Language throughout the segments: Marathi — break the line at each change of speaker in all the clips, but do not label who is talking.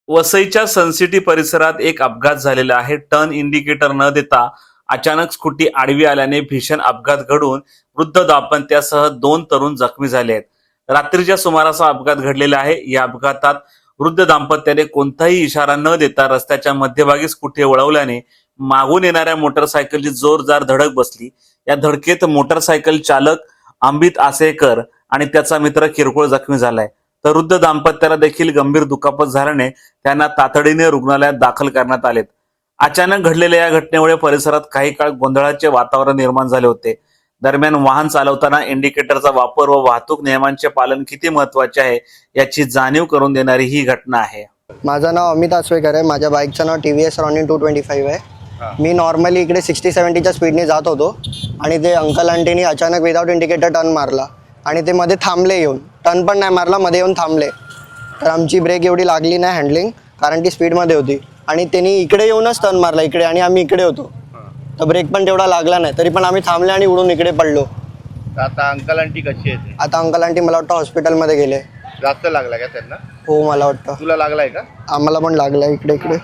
वसईच्या सनसिटी परिसरात एक अपघात झालेला आहे. टर्न इंडिकेटर न देता अचानक स्कूटी आडवी आल्याने भीषण अपघात घडून वृद्ध दाम्पत्यासह 2 तरुण जखमी झाले आहेत. रात्रीच्या सुमारास हा अपघात घडलेला आहे. या अपघातात वृद्ध दाम्पत्याने कोणताही इशारा न देता रस्त्याच्या मध्यभागी स्कूटी वळवल्याने मागून येणाऱ्या मोटरसायकलची जोरदार धडक बसली. या धडकेत मोटरसायकल चालक अंबित आसेकर आणि त्याचा मित्र किरकोळ जखमी झालाय. तर वृद्ध दाम्पत्याला देखील गंभीर दुखापत झाल्याने त्यांना तातडीने रुग्णालयात दाखल करण्यात आलेत. अचानक घडलेल्या या घटनेमुळे परिसरात काही काळ गोंधळाचे वातावरण निर्माण झाले होते. दरम्यान वाहन चालवताना इंडिकेटरचा वापर व वाहतूक नियमांचे पालन किती महत्वाचे आहे याची जाणीव करून देणारी ही घटना आहे.
माझं नाव अमित आसवेकर आहे. माझ्या बाईकचं नाव TVS रॉनिन 225 आहे. मी नॉर्मली इकडे 60-70च्या स्पीडने जात होतो आणि ते अंकल आंटीनी अचानक विदाउट इंडिकेटर टर्न मारला आणि ते मध्ये थांबले. येऊन टर्न पण नाही मारला, मध्ये येऊन थांबले. तर आमची ब्रेक एवढी लागली नाही हँडलिंग, कारण ती स्पीडमध्ये होती आणि त्यांनी इकडे येऊनच टर्न मारला इकडे आणि आम्ही इकडे होतो. तर ब्रेक पण तेवढा लागला नाही, तरी पण आम्ही थांबले आणि उडून इकडे पडलो.
आता अंकल आंटी कशी आहे?
आता अंकल आंटी मला वाटतं हॉस्पिटलमध्ये गेले.
जास्त लागला का त्यांना?
हो मला वाटतं.
तुला लागलाय का?
आम्हाला पण लागलं इकडे इकडे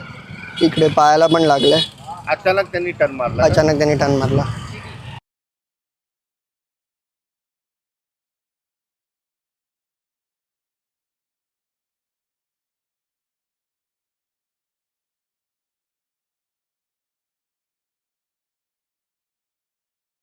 इकडे पायाला पण लागलंय.
अचानक त्यांनी टर्न मारला.
अचानक त्यांनी टर्न मारला.